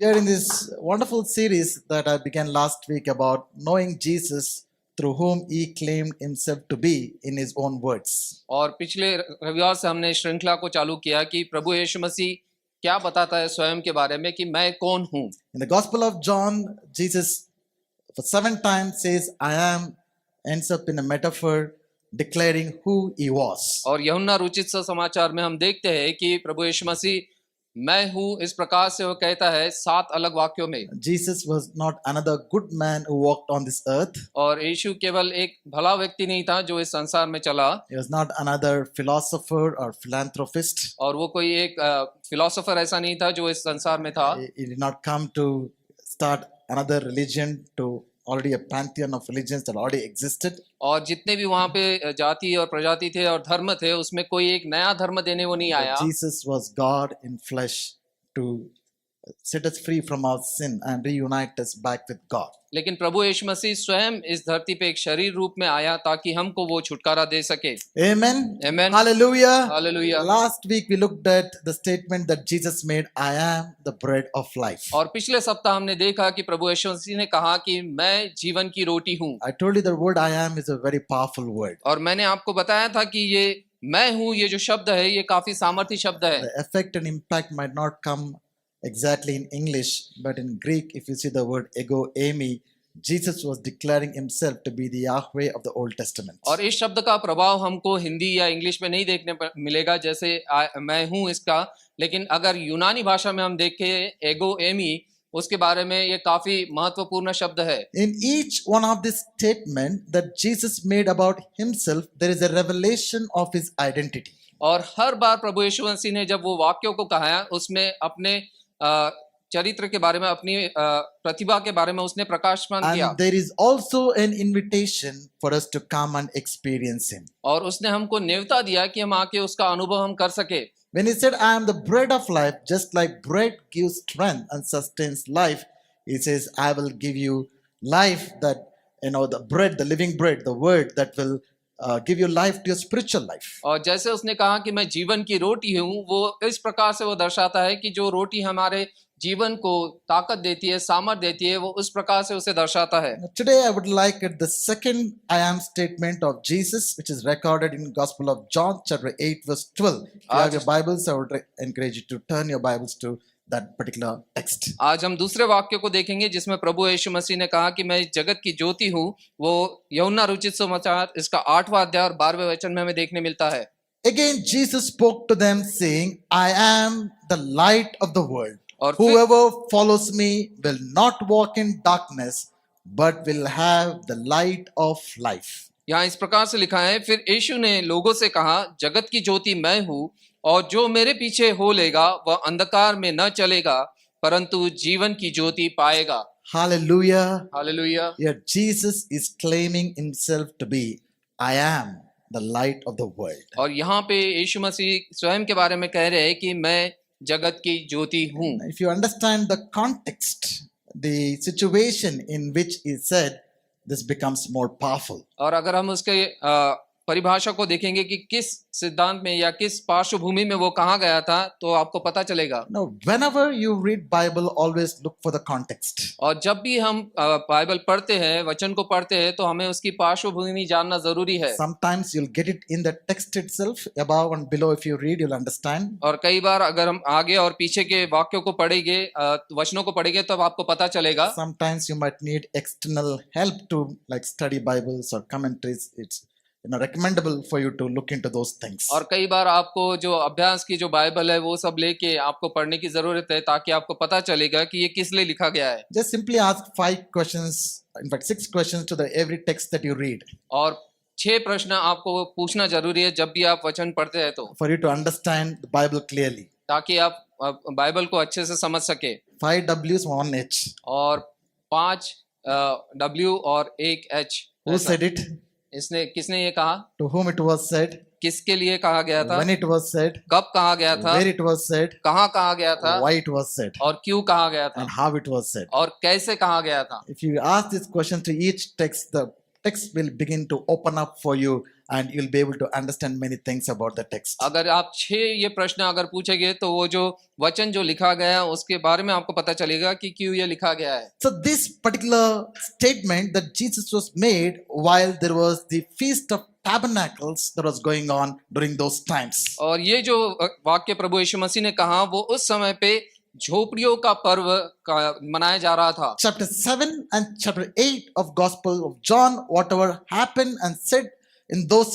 We are in this wonderful series that I began last week about knowing Jesus through whom he claimed himself to be in his own words. और पिछले रविवार से हमने श्रृंखला को चालू किया कि प्रभु यीशु मसीह क्या बताता है स्वयं के बारे में कि मैं कौन हूँ. In the Gospel of John, Jesus for 7 times says, I am, ends up in a metaphor declaring who he was. और यूहन्ना रुचित समाचार में हम देखते हैं कि प्रभु यीशु मसीह मैं हूँ इस प्रकार से वो कहता है 7 अलग वाक्यों में. Jesus was not another good man who walked on this earth. और यीशु केवल एक भला व्यक्ति नहीं था जो इस संसार में चला. He was not another philosopher or philanthropist. और वो कोई एक फिलोसोफर ऐसा नहीं था जो इस संसार में था. He did not come to start another religion, to already a pantheon of religions that already existed. और जितने भी वहाँ पे जाति और प्रजाति थे और धर्म थे उसमें कोई एक नया धर्म देने वो नहीं आया. But Jesus was God in flesh to set us free from our sin and reunite us back with God. लेकिन प्रभु यीशु मसीह स्वयं इस धरती पे एक शरीर रूप में आया ताकि हमको वो छुटकारा दे सके. Amen. Amen. Hallelujah. Hallelujah. Last week we looked at the statement that Jesus made, I am the bread of life. और पिछले सप्ताह हमने देखा कि प्रभु यीशु मसीह ने कहा कि मैं जीवन की रोटी हूँ. I told you the word I am is a very powerful word. और मैंने आपको बताया था कि ये मैं हूँ ये जो शब्द है ये काफी सामर्थी शब्द है. The effect and impact might not come exactly in English, but in Greek, if you see the word ego eimi, Jesus was declaring himself to be the Yahweh of the Old Testament. और इस शब्द का प्रभाव हमको हिंदी या English में नहीं देखने मिलेगा जैसे मैं हूँ इसका. लेकिन अगर यूनानी भाषा में हम देखें एगो एमी उसके बारे में ये काफी महत्वपूर्ण शब्द है. In each one of this statement that Jesus made about himself, there is a revelation of his identity. और हर बार प्रभु यीशु मसीह ने जब वो वाक्यों को कहा उसमें अपने चरित्र के बारे में अपनी प्रतिभा के बारे में उसने प्रकाशमान किया. And there is also an invitation for us to come and experience him. और उसने हमको न्योता दिया कि हम आके उसका अनुभव हम कर सके. When he said, I am the bread of life, just like bread gives strength and sustains life, he says, I will give you life that, the bread, the living bread, the word that will give you life to your spiritual life. और जैसे उसने कहा कि मैं जीवन की रोटी हूँ वो इस प्रकार से वो दर्शाता है कि जो रोटी हमारे जीवन को ताकत देती है सामर्थ देती है वो उस प्रकार से उसे दर्शाता है. Today I would like at the second I am statement of Jesus, which is recorded in Gospel of John chapter 8 verse 12. If you have your Bibles, I would encourage you to turn your Bibles to that particular text. आज हम दूसरे वाक्य को देखेंगे जिसमें प्रभु यीशु मसीह ने कहा कि मैं जगत की ज्योति हूँ. वो यूहन्ना रुचित समाचार इसका 8वां अध्याय और 12वें वचन में हमें देखने मिलता है. Again Jesus spoke to them saying, I am the light of the world. और Whoever follows me will not walk in darkness, but will have the light of life. यहाँ इस प्रकार से लिखा है, फिर यीशु ने लोगों से कहा, जगत की ज्योति मैं हूँ और जो मेरे पीछे हो लेगा वह अंधकार में न चलेगा परंतु जीवन की ज्योति पाएगा. Hallelujah. Hallelujah. Here Jesus is claiming himself to be, I am the light of the world. और यहाँ पे यीशु मसीह स्वयं के बारे में कह रहे हैं कि मैं जगत की ज्योति हूँ. If you understand the context, the situation in which he said, this becomes more powerful. और अगर हम उसके परिभाषा को देखेंगे कि किस सिद्धांत में या किस पार्श्वभूमि में वो कहाँ गया था तो आपको पता चलेगा. Now, whenever you read Bible, always look for the context. और जब भी हम बाइबल पढ़ते हैं वचन को पढ़ते हैं तो हमें उसकी पार्श्वभूमि जानना जरूरी है. Sometimes you'll get it in the text itself, above and below. If you read, you'll understand. और कई बार अगर हम आगे और पीछे के वाक्यों को पढ़ेंगे वचनों को पढ़ेंगे तब आपको पता चलेगा. Sometimes you might need external help to study Bibles or commentaries. It's recommendable for you to look into those things. और कई बार आपको जो अभ्यास की जो बाइबल है वो सब लेके आपको पढ़ने की जरूरत है ताकि आपको पता चलेगा कि ये किस लिए लिखा गया है. Just simply ask 5 questions, in fact 6 questions to every text that you read. और 6 प्रश्न आपको पूछना जरूरी है जब भी आप वचन पढ़ते हैं तो. For you to understand the Bible clearly. ताकि आप बाइबल को अच्छे से समझ सके. 5 W's, 1 H. और 5 W और 1 H. Who said it? किसने ये कहा? To whom it was said? किसके लिए कहा गया था? When it was said? कब कहा गया था? Where it was said? कहाँ कहा गया था? Why it was said? और क्यों कहा गया था? And how it was said? और कैसे कहा गया था? If you ask this question to each text, the text will begin to open up for you and you'll be able to understand many things about the text. अगर आप 6 ये प्रश्न अगर पूछेंगे तो वो जो वचन जो लिखा गया है उसके बारे में आपको पता चलेगा कि क्यों ये लिखा गया है। So this particular statement that Jesus was made while there was the Feast of Tabernacles that was going on during those times. और ये जो वाक्य प्रभु यीशु मसीह ने कहा वो उस समय पे झोपड़ियों का पर्व का मनाया जा रहा था। Chapter 7 and chapter 8 of Gospel of John, whatever happened and said in those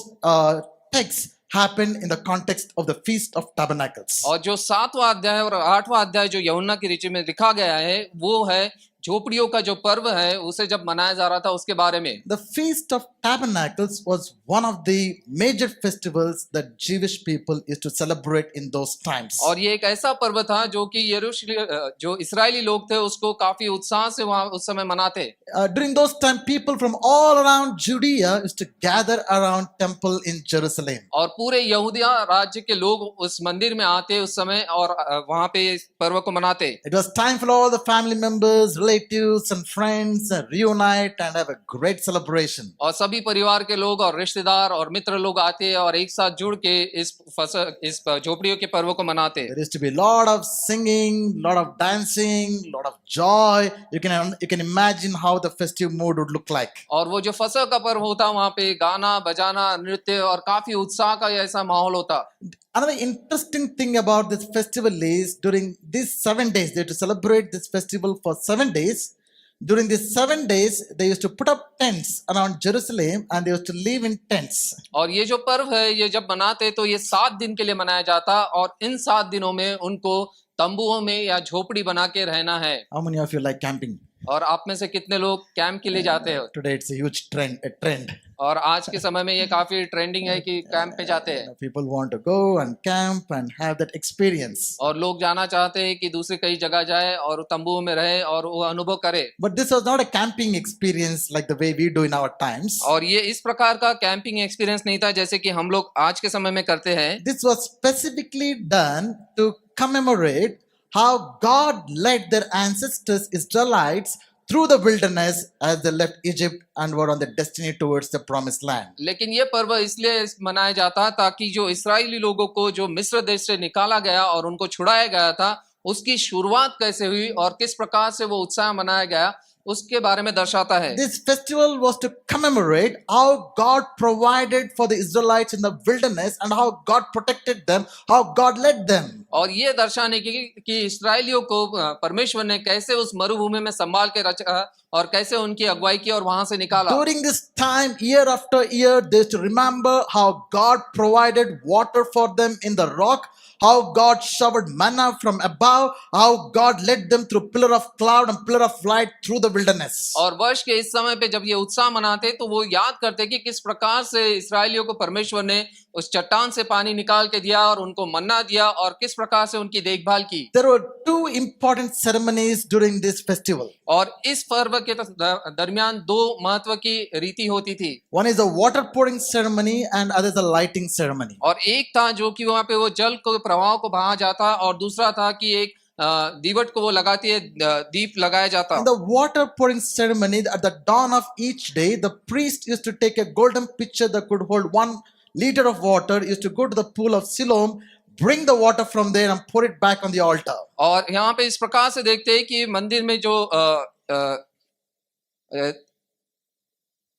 texts happened in the context of the Feast of Tabernacles. और जो 7वां अध्याय और 8वां अध्याय जो यूहन्ना की ऋचि में लिखा गया है वो है झोपड़ियों का जो पर्व है उसे जब मनाया जा रहा था उसके बारे में। The Feast of Tabernacles was one of the major festivals that Jewish people used to celebrate in those times. और ये एक ऐसा पर्व था जो कि यरूशलेम जो इस्राएली लोग थे उसको काफी उत्साह से वहां उस समय मनाते। During those time, people from all around Judea used to gather around temple in Jerusalem. और पूरे यहूदिया राज्य के लोग उस मंदिर में आते उस समय और वहां पे इस पर्व को मनाते। It was time for all the family members, relatives and friends to reunite and have a great celebration. और सभी परिवार के लोग और रिश्तेदार और मित्र लोग आते और एक साथ जुड़ के इस झोपड़ियों के पर्व को मनाते। There used to be a lot of singing, lot of dancing, lot of joy. You can imagine how the festive mood would look like. और वो जो फसह का पर्व होता वहां पे गाना बजाना नृत्य और काफी उत्साह का ऐसा माहौल होता। Another interesting thing about this festival is during these 7 days, they had to celebrate this festival for 7 days. During these 7 days, they used to put up tents around Jerusalem and they used to live in tents. और ये जो पर्व है ये जब मनाते तो ये 7 दिन के लिए मनाया जाता और इन 7 दिनों में उनको तंबुओं में या झोपड़ी बना के रहना है। How many of you like camping? और आप में से कितने लोग कैंप के लिए जाते हो? Today it's a huge trend. और आज के समय में ये काफी ट्रेंडिंग है कि कैंप पे जाते हैं। People want to go and camp and have that experience. और लोग जाना चाहते हैं कि दूसरी कई जगह जाए और तंबुओं में रहे और वो अनुभव करे। But this was not a camping experience like the way we do in our times. और ये इस प्रकार का कैंपिंग एक्सपीरियंस नहीं था जैसे कि हम लोग आज के समय में करते हैं। This was specifically done to commemorate how God led their ancestors Israelites through the wilderness as they left Egypt and were on their destiny towards the promised land. लेकिन ये पर्व इसलिए मनाया जाता ताकि जो इस्राएली लोगों को जो मिस्र देश से निकाला गया और उनको छुड़ाया गया था उसकी शुरुआत कैसे हुई और किस प्रकार से वो उत्साह मनाया गया उसके बारे में दर्शाता है। This festival was to commemorate how God provided for the Israelites in the wilderness and how God protected them, how God led them. और ये दर्शाने की कि इस्राएलियों को परमेश्वर ने कैसे उस मरुभूमि में संभाल के रखा और कैसे उनकी अगुवाई की और वहां से निकाला। During this time, year after year, they used to remember how God provided water for them in the rock, how God showered manna from above, how God led them through pillar of cloud and pillar of light through the wilderness. और वर्ष के इस समय पे जब ये उत्साह मनाते तो वो याद करते कि किस प्रकार से इस्राएलियों को परमेश्वर ने उस चट्टान से पानी निकाल के दिया और उनको मन्ना दिया और किस प्रकार से उनकी देखभाल की। There were two important ceremonies during this festival. और इस पर्व के दरमियान 2 महत्व की रीति होती थी। One is the water pouring ceremony and other is the lighting ceremony. और एक था जो कि वहां पे वो जल को प्रवाह को बहा जाता और दूसरा था कि एक दीवट को वो लगाती है दीप लगाया जाता। In the water pouring ceremony, at the dawn of each day, the priest used to take a golden pitcher that could hold 1 liter of water, used to go to the pool of Siloam, bring the water from there and pour it back on the altar. और यहाँ पे इस प्रकार से देखते हैं कि मंदिर में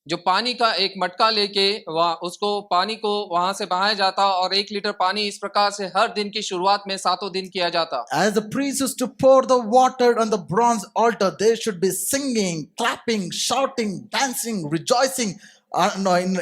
जो पानी का एक मटका लेके वहाँ उसको पानी को वहां से बहाया जाता और 1 लीटर पानी इस प्रकार से हर दिन की शुरुआत में 7 दिन किया जाता। As the priest used to pour the water on the bronze altar, they should be singing, clapping, shouting, dancing, rejoicing,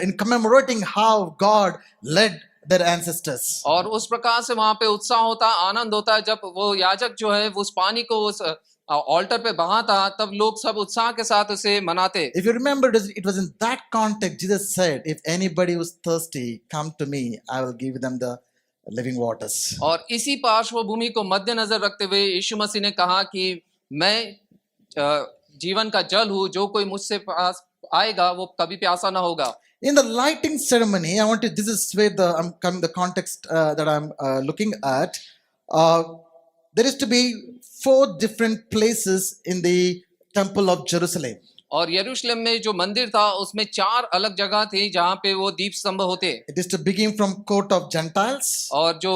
in commemorating how God led their ancestors. और उस प्रकार से वहां पे उत्साह होता आनंद होता जब वो याजक जो है उस पानी को उस ऑल्टर पे बहाता तब लोग सब उत्साह के साथ उसे मनाते। If you remember, it was in that context Jesus said, if anybody was thirsty, come to me, I will give them the living waters. और इसी पार्श्वभूमि को मद्देनजर रखते हुए यीशु मसीह ने कहा कि मैं जीवन का जल हूँ, जो कोई मुझसे पास आएगा वो कभी प्यासा ना होगा। In the lighting ceremony, this is where the context that I'm looking at. There is to be 4 different places in the temple of Jerusalem. और यरूशलेम में जो मंदिर था उसमें 4 अलग जगह थी जहाँ पे वो दीप स्तंभ होते। It is to begin from court of Gentiles. और जो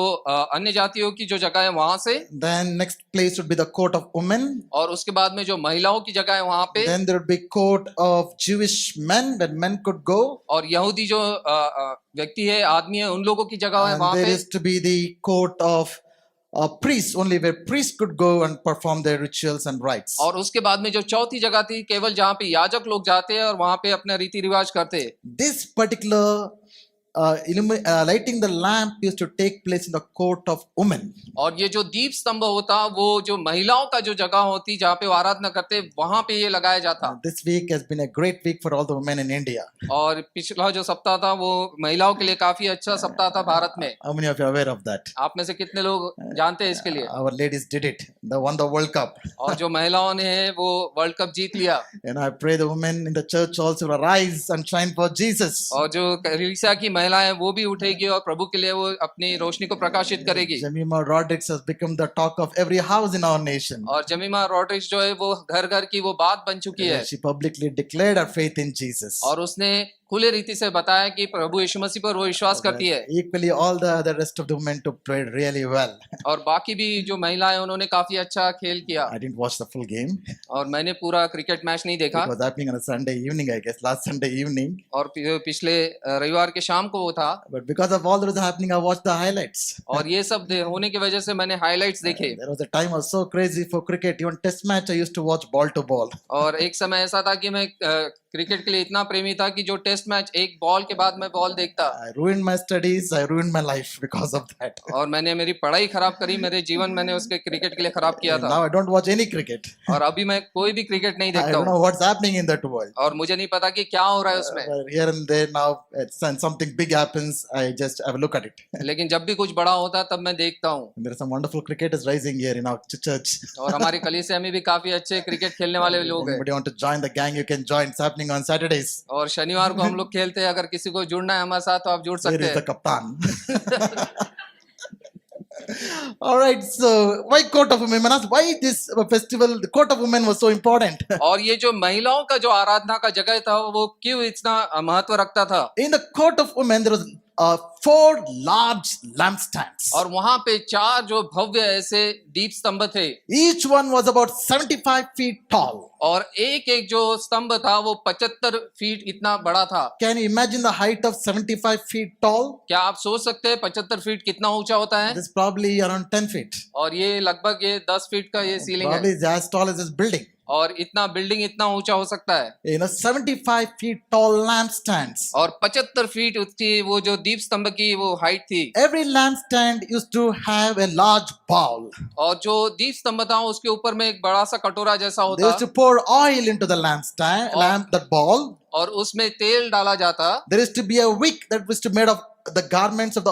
अन्य जातियों की जो जगह है वहां से, Then next place would be the court of women. और उसके बाद में जो महिलाओं की जगह है वहां पे, Then there would be court of Jewish men where men could go. और यहूदी जो व्यक्ति है, आदमी है, उन लोगों की जगह है And वहां there पे। is to be the court of priests, only where priests could go and perform their rituals and rites. और उसके बाद में जो चौथी जगह थी, केवल जहाँ पे याजक लोग जाते हैं और वहां पे अपने रीति रिवाज करते हैं। This particular lighting the lamp used to take place in the court of women. और ये जो दीप स्तंभ होता, वो जो महिलाओं का जो जगह होती जहाँ पे वो आराधना करते, वहां पे ये लगाया जाता। This week has been a great week for all the women in India. और पिछला जो सप्ताह था वो महिलाओं के लिए काफी अच्छा सप्ताह था भारत में। How many of you are aware of that? आप में से कितने लोग जानते हैं इसके लिए? Our ladies did it. They won the World Cup. और जो महिलाओं ने है वो वर्ल्ड कप जीत लिया। And I pray the women in the church also will arise and shine for Jesus. और जो कलीसिया की महिलाएं वो भी उठेगी और प्रभु के लिए वो अपनी रोशनी को प्रकाशित करेगी। Jemima Rodriguez has become the talk of every house in our nation. और जमीमा रॉड्रिक्स जो है वो घर घर की वो बात बन चुकी है। She publicly declared her faith in Jesus. और उसने खुले रीति से बताया कि प्रभु यीशु मसीह पर वो विश्वास करती है। Equally, all the rest of the women to play really well. और बाकी भी जो महिलाएं उन्होंने काफी अच्छा खेल किया। I didn't watch the full game. और मैंने पूरा क्रिकेट मैच नहीं देखा। It was happening on a Sunday evening, I guess, last Sunday evening. और पिछले रविवार के शाम को वो था। But because of all that was happening, I watched the highlights. और ये सब होने की वजह से मैंने हाइलाइट्स देखे। There was a time I was so crazy for cricket. Even test match, I used to watch ball to ball. और एक समय ऐसा था कि मैं क्रिकेट के लिए इतना प्रेमी था कि जो टेस्ट मैच एक बॉल के बाद मैं बॉल देखता। I ruined my studies. I ruined my life because of that. और मैंने मेरी पढ़ाई खराब करी, मेरे जीवन मैंने उसके क्रिकेट के लिए खराब किया था। Now I don't watch any cricket. और अभी मैं कोई भी क्रिकेट नहीं I देखता don't know हूँ। what's happening in that world. और मुझे नहीं पता कि क्या हो रहा है उसमें। But here and there now, when something big happens, I just have a look at it. लेकिन जब भी कुछ बड़ा होता तब मैं देखता हूँ। And there are some wonderful cricketers rising here in our church. और हमारी कलीसिया में भी काफी अच्छे क्रिकेट खेलने वाले लोग हैं। Anybody want to join the gang? You can join. It's happening on Saturdays. और शनिवार को हम लोग खेलते हैं। अगर किसी को जुड़ना है हमारे साथ तो आप जुड़ Here सकते is the हैं। captain. All right. So why court of women? Why this festival? The court of women was so important. और ये जो महिलाओं का जो आराधना का जगह था वो क्यों इतना महत्व रखता था? In the court of women, there was 4 large lampstands. और वहां पे 4 जो भव्य ऐसे दीप स्तंभ थे। Each one was about 75 feet tall. और एक एक जो स्तंभ था वो 75 फीट इतना बड़ा था। Can you imagine the height of 75 feet tall? क्या आप सोच सकते हैं 75 फीट कितना ऊंचा होता है? It is probably around 10 feet. और ये लगभग ये 10 फीट का ये सीलिंग Probably है। is as tall as this building. और इतना बिल्डिंग इतना ऊंचा हो सकता है। 75 feet tall lampstands. और 75 फीट उसकी वो जो दीप स्तंभ की वो हाइट थी। Every lampstand used to have a large bowl. और जो दीप स्तंभ था उसके ऊपर में एक बड़ा सा कटोरा जैसा They होता। used to pour oil into the that bowl. और उसमें तेल डाला जाता। There used to be a wick that was to made of the garments of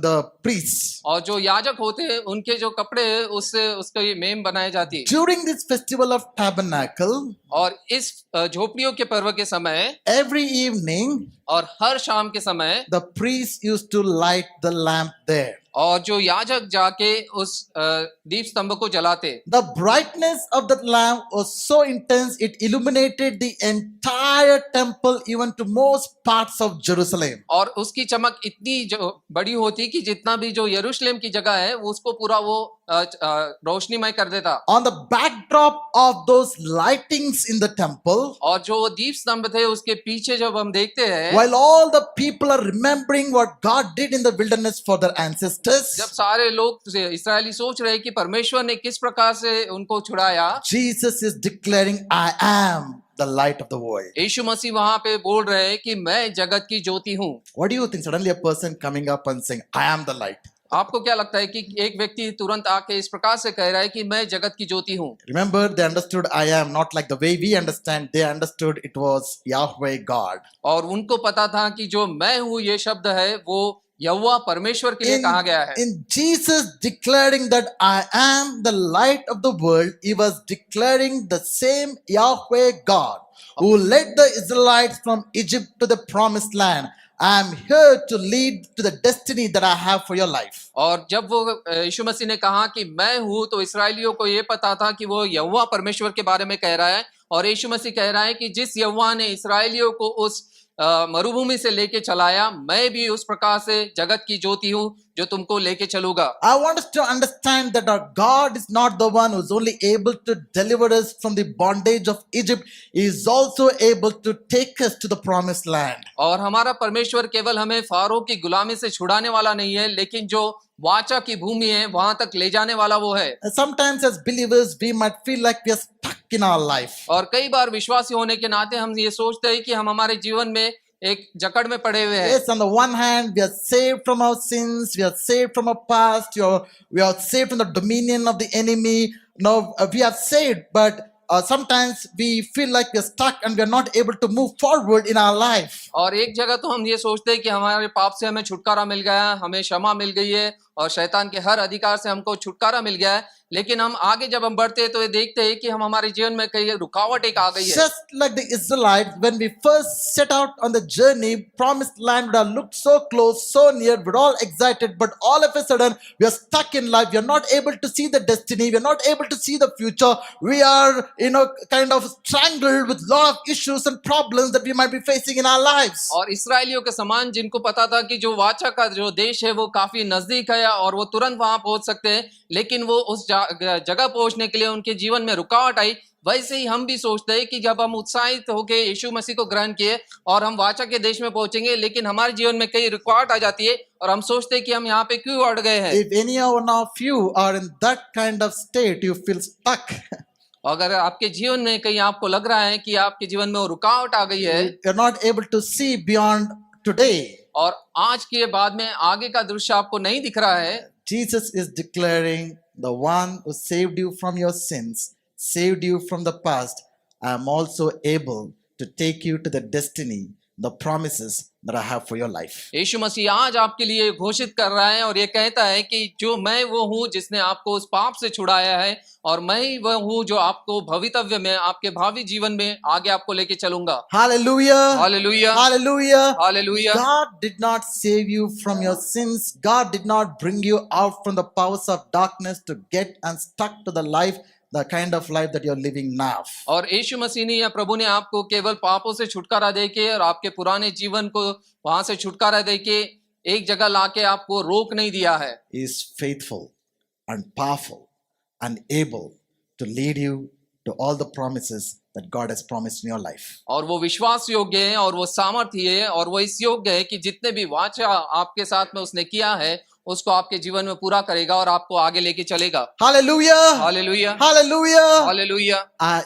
the priests. और जो याजक होते हैं उनके जो कपड़े हैं उससे उसका ये मेम बनाई जाती। During this festival of tabernacle, और इस झोपड़ियों के पर्व के समय every evening और हर शाम के समय the priest used to light the lamp there. और जो याजक जाके उस दीप स्तंभ को जलाते। The brightness of that lamp was so intense it illuminated the entire temple, even to most parts of Jerusalem. और उसकी चमक इतनी जो बड़ी होती कि जितना भी जो यरूशलेम की जगह है उसको पूरा वो रोशनीमय कर देता। On the backdrop of those lightings in the temple, और जो दीप स्तंभ थे उसके पीछे जब हम देखते हैं, while all the people are remembering what God did in the wilderness for their ancestors, जब सारे लोग इस्राएली सोच रहे कि परमेश्वर ने किस प्रकार से उनको छुड़ाया, Jesus is declaring, I am the light of the world. यीशु मसीह वहां पे बोल रहे हैं कि मैं जगत की ज्योति हूँ। What do you think? Suddenly a person coming up and saying, I am the light. आपको क्या लगता है कि एक व्यक्ति तुरंत आके इस प्रकार से कह रहा है कि मैं जगत की ज्योति हूँ? Remember, they understood I am not like the way we understand. They understood it was Yahweh God. और उनको पता था कि जो मैं हूँ ये शब्द है वो यहोवा परमेश्वर के लिए कहा गया है। In Jesus declaring that I am the light of the world, he was declaring the same Yahweh God who led the Israelites from Egypt to the promised land. I am here to lead to the destiny that I have for your life. और जब वो यीशु मसीह ने कहा कि मैं हूँ तो इस्राएलियों को ये पता था कि वो यहोवा परमेश्वर के बारे में कह रहा है और यीशु मसीह कह रहा है कि जिस यहोवा ने इसराइलियों को उस मरुभूमि से लेके चलाया, मैं भी उस प्रकार से जगत की ज्योति हूँ जो तुमको लेके चलूंगा। I want us to understand that our God is not the one who's only able to deliver us from the bondage of Egypt. He is also able to take us to the promised land. और हमारा परमेश्वर केवल हमें pharaoh की गुलामी से छुड़ाने वाला नहीं है, लेकिन जो वाचा की भूमि है वहां तक ले जाने वाला वो है। And sometimes as believers, we might feel like we are stuck in our life. और कई बार विश्वासी होने के नाते हम ये सोचते हैं कि हम हमारे जीवन में एक जकड़ में पड़े हुए हैं। Yes, on the one hand, we are saved from our sins, we are saved from our past, we are saved from the dominion of the enemy. No, we are saved, but sometimes we feel like we are stuck and we are not able to move forward in our life. और एक जगह तो हम ये सोचते हैं कि हमारे पाप से हमें छुटकारा मिल गया है, हमें क्षमा मिल गई है और शैतान के हर अधिकार से हमको छुटकारा मिल गया है, लेकिन हम आगे जब हम बढ़ते हैं तो ये देखते हैं कि हम हमारे जीवन में कई रुकावट एक आ गई है। Just like the Israelites, when we first set out on the journey, promised land would have looked so close, so near, we're all excited, but all of a sudden we are stuck in life. We are not able to see the destiny. We are not able to see the future. We are, kind of strangled with a lot of issues and problems that we might be facing in our lives. और इसराइलियों के समान जिनको पता था कि जो वाचा का जो देश है वो काफी नजदीक है और वो तुरंत वहां पहुंच सकते हैं, लेकिन वो उस जगह पहुंचने के लिए उनके जीवन में रुकावट आई। वैसे ही हम भी सोचते हैं कि जब हम उत्साहित होकर यीशु मसीह को ग्रहण किए और हम वाचा के देश में पहुंचेंगे, लेकिन हमारे जीवन में कई रुकावट आ जाती है और हम सोचते हैं कि हम यहाँ पे क्यों अड़ गए हैं। If any one of you are in that kind of state, you feel stuck. अगर आपके जीवन में कहीं आपको लग रहा है कि आपके जीवन में वो रुकावट आ गई है You're not able to see beyond today. और आज के बाद में आगे का दृश्य आपको नहीं दिख रहा है, Jesus is declaring, the one who saved you from your sins, saved you from the past, I am also able to take you to the destiny, the promises that I have for your life. यीशु मसीह आज आपके लिए घोषित कर रहा है और ये कहता है कि जो मैं वो हूँ जिसने आपको उस पाप से छुड़ाया है और मैं ही वह हूँ जो आपको भवितव्य में आपके भावी जीवन में आगे आपको लेके चलूंगा। Hallelujah! Hallelujah, Hallelujah! Hallelujah. God did not save you from your sins. God did not bring you out from the powers of darkness to get unstuck to the life, the kind of life that you're living now. और यीशु मसीह ने या प्रभु ने आपको केवल पापों से छुटकारा देके और आपके पुराने जीवन को वहां से छुटकारा देके एक जगह लाके आपको रोक नहीं दिया है। He is faithful and powerful and able to lead you to all the promises that God has promised in your life. और वो विश्वास योग्य है और वो सामर्थ्य है और वो इस योग्य है कि जितने भी वाचा आपके साथ में उसने किया है उसको आपके जीवन में पूरा करेगा और आपको आगे लेके चलेगा। Hallelujah! Hallelujah, Hallelujah! Hallelujah.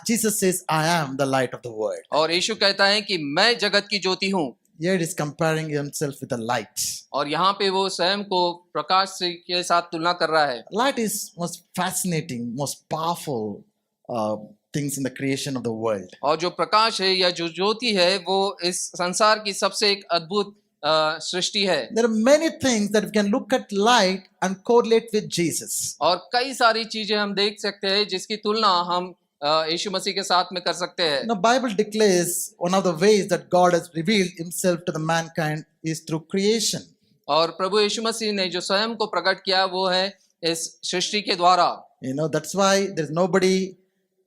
Jesus says, I am the light of the world. और यीशु कहता है कि मैं जगत की ज्योति हूँ। Here he is comparing himself with the light. और यहाँ पे वो स्वयं को प्रकाश से के साथ तुलना कर रहा है। Light is most fascinating, most powerful things in the creation of the world. और जो प्रकाश है या जो ज्योति है वो इस संसार की सबसे एक अद्भुत सृष्टि है। There are many things that we can look at light and correlate with Jesus. और कई सारी चीजें हम देख सकते हैं जिसकी तुलना हम यीशु मसीह के साथ में कर सकते हैं। The Bible declares one of the ways that God has revealed himself to the mankind is through creation. और प्रभु यीशु मसीह ने जो स्वयं को प्रकट किया वो है इस सृष्टि के द्वारा। That's why there's nobody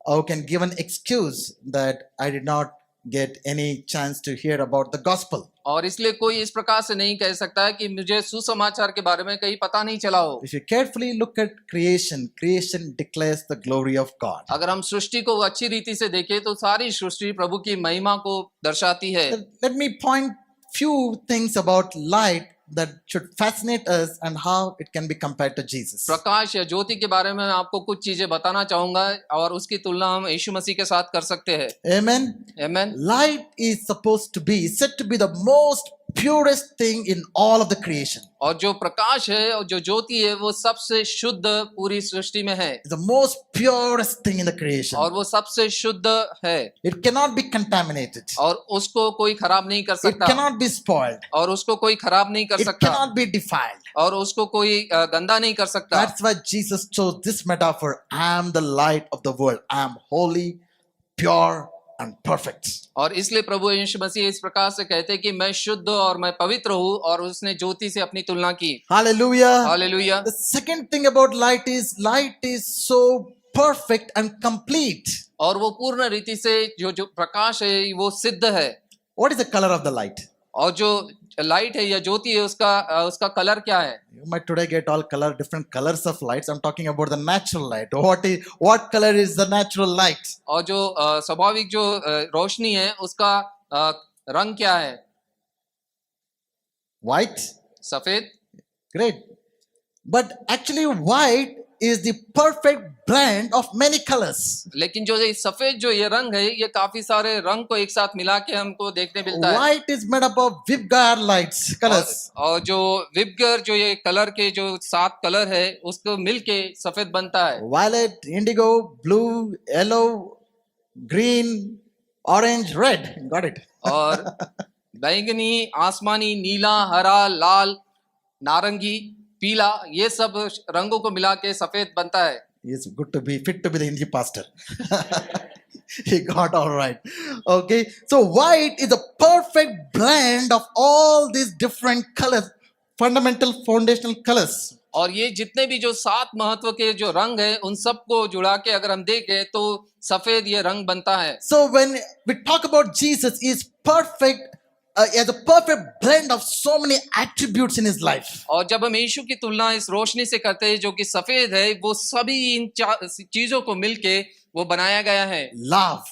who can give an excuse that I did not get any chance to hear about the gospel. और इसलिए कोई इस प्रकार से नहीं कह सकता कि मुझे सुसमाचार के बारे में कहीं पता नहीं चला हो। If you carefully look at creation, creation declares the glory of God. अगर हम सृष्टि को अच्छी रीति से देखें तो सारी सृष्टि प्रभु की महिमा को दर्शाती है। Let me point few things about light that should fascinate us and how it can be compared to Jesus. प्रकाश या ज्योति के बारे में मैं आपको कुछ चीजें बताना चाहूंगा और उसकी तुलना हम यीशु मसीह के साथ कर सकते हैं। Amen. Amen. Light is supposed to be said to be the most purest thing in all of the creation. और जो प्रकाश है और जो ज्योति है वो सबसे शुद्ध पूरी सृष्टि में है। It's the most purest thing in the creation. और वो सबसे शुद्ध है। It cannot be contaminated. और उसको कोई खराब नहीं कर It सकता। cannot be spoiled. और उसको कोई खराब नहीं कर It सकता। cannot be defiled. और उसको कोई गंदा नहीं कर सकता। That's why Jesus chose this metaphor. I am the light of the world. I am holy, pure, and perfect. और इसलिए प्रभु यीशु मसीह इस प्रकार से कहते हैं कि मैं शुद्ध और मैं पवित्र हूँ और उसने ज्योति से अपनी तुलना की। Hallelujah. Hallelujah. The second thing about light is so perfect and complete. और वो पूर्ण रीति से जो जो प्रकाश है वो सिद्ध है। What is the color of the light? और जो लाइट है या ज्योति है उसका कलर क्या है? You might today get all different colors of lights. I'm talking about the natural light. What color is the natural light? और जो स्वाभाविक जो रोशनी है उसका रंग क्या है? White? सफेद। Great. But actually white is the perfect blend of many colors. लेकिन जो ये सफेद जो ये रंग है ये काफी सारे रंग को एक साथ मिला के हमको देखने मिलता है। White is made up of Vibgyor lights, colors. और जो विबगर जो ये कलर के जो 7 कलर है उसको मिलके सफेद बनता है। Violet, indigo, blue, yellow, green, orange, red. Got it? और बैंगनी, आसमानी, नीला, हरा, लाल, नारंगी, पीला, ये सब रंगों को मिला के सफेद बनता है। He's good to be fit to be the Hindi pastor. He got all right. Okay. So white is a perfect blend of all these different colors, fundamental foundational colors. और ये जितने भी जो 7 महत्व के जो रंग है उन सबको जुड़ा के अगर हम देखें तो सफेद ये रंग बनता है। So when we talk about Jesus, he is perfect. He has a perfect blend of so many attributes in his life. और जब हम यीशु की तुलना इस रोशनी से करते हैं जो कि सफेद है, वो सभी इन चीजों को मिलके वो बनाया गया है। Love,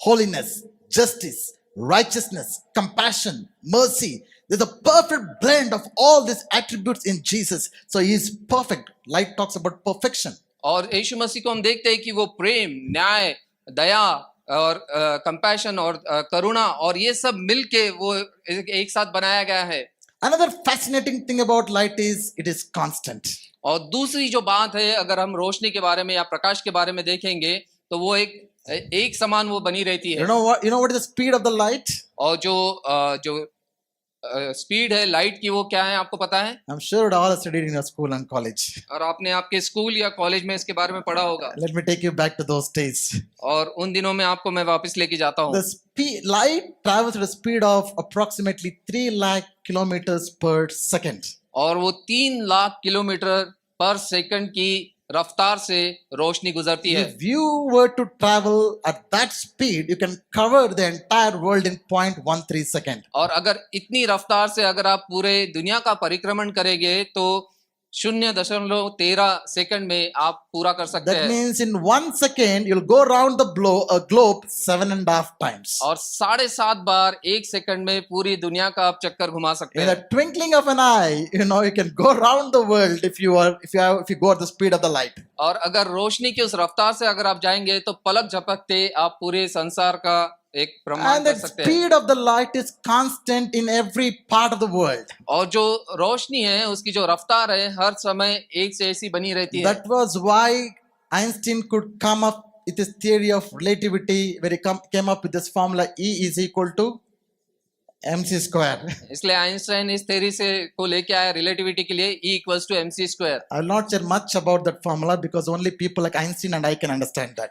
holiness, justice, righteousness, compassion, mercy. There's a perfect blend of all these attributes in Jesus. So he is perfect. Light talks about perfection. और यीशु मसीह को हम देखते हैं कि वो प्रेम, न्याय, दया और कंपैशन और करुणा और ये सब मिलके वो एक साथ बनाया गया है। Another fascinating thing about light is it is constant. और दूसरी जो बात है अगर हम रोशनी के बारे में या प्रकाश के बारे में देखेंगे तो वो एक समान वो बनी रहती है। You know what is the speed of the light? और जो स्पीड है लाइट की वो क्या है आपको पता है? I'm sure it all studied in your school and college. और आपने आपके स्कूल या कॉलेज में इसके बारे में पढ़ा होगा। Let me take you back to those days. और उन दिनों में आपको मैं वापस लेके जाता हूँ। The light travels at a speed of approximately 3 lakh kilometers per second. और वो 3 लाख किलोमीटर पर सेकंड की रफ्तार से रोशनी गुजरती है। If you were to travel at that speed, you can cover the entire world in 0.13 second. और अगर इतनी रफ्तार से अगर आप पूरे दुनिया का परिक्रमण करेंगे तो 0.13 सेकंड में आप पूरा कर सकते That हैं। means in 1 second, you'll go around the globe 7.5 times. और 7.5 बार 1 सेकंड में पूरी दुनिया का आप चक्कर घुमा सकते In the हैं। twinkling of an eye, you can go around the world if you go at the speed of the light. और अगर रोशनी की उस रफ्तार से अगर आप जाएंगे तो पलक झपकते आप पूरे संसार का एक प्रमाण And कर the सकते हैं। speed of the light is constant in every part of the world. और जो रोशनी है उसकी जो रफ्तार है हर समय एक से ऐसी बनी रहती है। That was why Einstein could come up with his theory of relativity, where he came up with this formula E is equal to mc square. इसलिए आइंस्टाइन इस थ्योरी से को लेके आया रिलेटिविटी के लिए E equals to mc square. I will not share much about that formula because only people like Einstein and I can understand that.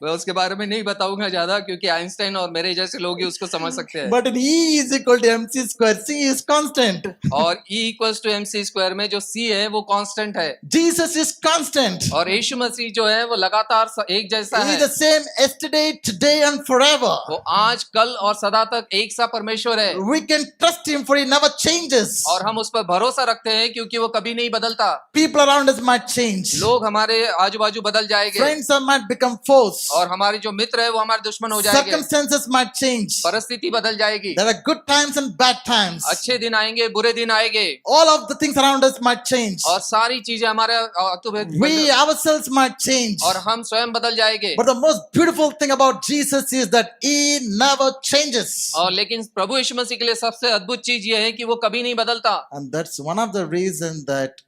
मैं उसके बारे में नहीं बताऊंगा ज्यादा क्योंकि आइंस्टाइन और मेरे जैसे लोग ही उसको समझ सकते हैं। But in E is equal to mc square, C is constant. और E equals to mc square में जो C है वो कांस्टेंट है। Jesus is constant. और यीशु मसीह जो है वो लगातार एक जैसा He है। is the same yesterday, today and forever. वो आज कल और सदा तक एक सा परमेश्वर है। We can trust him for he never changes. और हम उस पर भरोसा रखते हैं क्योंकि वो कभी नहीं बदलता। People around us might change. लोग हमारे आजू बाजू बदल जाएंगे। Friends might become foes. और हमारे जो मित्र है वो हमारे दुश्मन हो जाएंगे। Circumstances might change. परिस्थिति बदल जाएगी। There are good times and bad times. अच्छे दिन आएंगे बुरे दिन आएंगे। All of the things around us might change. और सारी चीजें हमारे We ourselves might change. और हम स्वयं बदल जाएंगे। But the most beautiful thing about Jesus is that he never changes. और लेकिन प्रभु यीशु मसीह के लिए सबसे अद्भुत चीज ये है कि वो कभी नहीं बदलता। And that's one of the reasons that,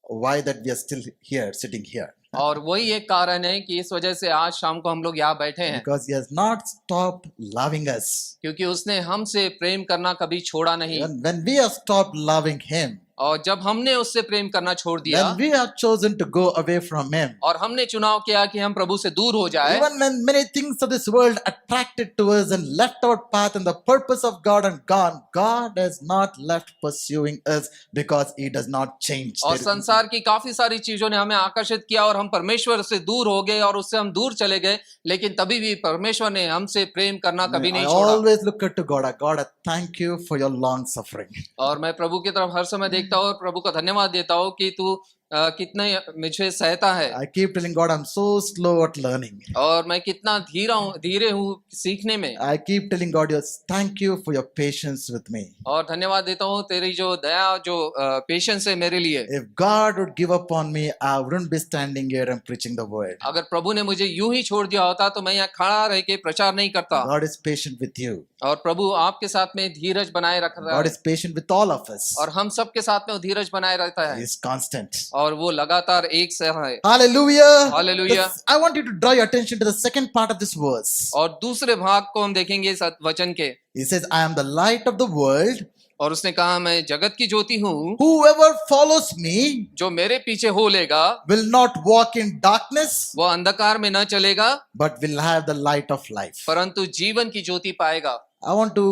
why that we are still here, sitting here. और वही एक कारण है कि इस वजह से आज शाम को हम लोग यहाँ बैठे हैं। Because he has not stopped loving us. क्योंकि उसने हमसे प्रेम करना कभी छोड़ा नहीं। When we have stopped loving him, और जब हमने उससे प्रेम करना छोड़ दिया when we have chosen to go away from Him, और हमने चुनाव किया कि हम प्रभु से दूर हो जाए, even when many things of this world attracted to us and left our path and the purpose of God and gone, God has not left pursuing us because He does not change. और संसार की काफी सारी चीजों ने हमें आकर्षित किया और हम परमेश्वर से दूर हो गए और उससे हम दूर चले गए, लेकिन तभी भी परमेश्वर ने हमसे प्रेम करना कभी I नहीं छोड़ा। always look at to God. God, I thank you for your long suffering. और मैं प्रभु की तरफ हर समय देखता हूँ और प्रभु का धन्यवाद देता हूँ कि तू कितने मुझे सहता है I keep telling God I'm so slow at learning. और मैं कितना धीरे हूँ सीखने में। I keep telling God, yes, thank you for your patience with me. और धन्यवाद देता हूँ तेरी जो दया जो पेशेंस है मेरे लिए। If God would give up on me, I wouldn't be standing here and preaching the word. अगर प्रभु ने मुझे यूं ही छोड़ दिया होता तो मैं यहाँ खड़ा रह के प्रचार नहीं करता। God is patient with you. और प्रभु आपके साथ में धीरज बनाए रख रहा God है is patient with all of us. और हम सबके साथ में वो धीरज बनाए रहता He है is constant. और वो लगातार एक से है। Hallelujah. Hallelujah. I want you to draw your attention to the second part of this verse. और दूसरे भाग को हम देखेंगे इस वचन के। He says, I am the light of the world. और उसने कहा मैं जगत की ज्योति हूँ, Whoever follows me जो मेरे पीछे हो लेगा will not walk in darkness, वो अंधकार में न चलेगा but will have the light of life. परंतु जीवन की ज्योति पाएगा। I want to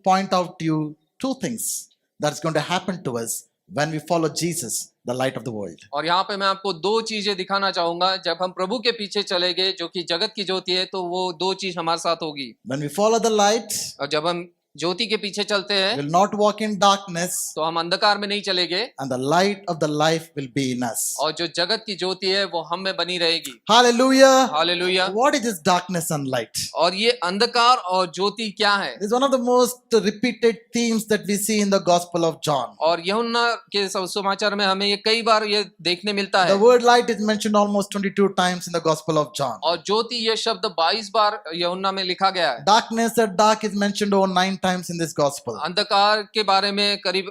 point out to you two things that's going to happen to us when we follow Jesus, the light of the world. और यहाँ पे मैं आपको दो चीजें दिखाना चाहूंगा। जब हम प्रभु के पीछे चले गए जो कि जगत की ज्योति है, तो वो दो चीज हमारे साथ होगी। When we follow the light, और जब हम ज्योति के पीछे चलते हैं we will not walk in darkness, तो हम अंधकार में नहीं चलेंगे and the light of the life will be in us. और जो जगत की ज्योति है वो हम में बनी रहेगी। Hallelujah. Hallelujah. What is this darkness and light? और ये अंधकार और ज्योति क्या है? It's one of the most repeated themes that we see in the Gospel of John. और यूहन्ना के समाचार में हमें ये कई बार ये देखने मिलता The है। word light is mentioned almost 22 times in the Gospel of John. और ज्योति ये शब्द 22 बार यूहन्ना में लिखा गया है। Darkness or dark is mentioned over 9 times in this Gospel. अंधकार के बारे में करीब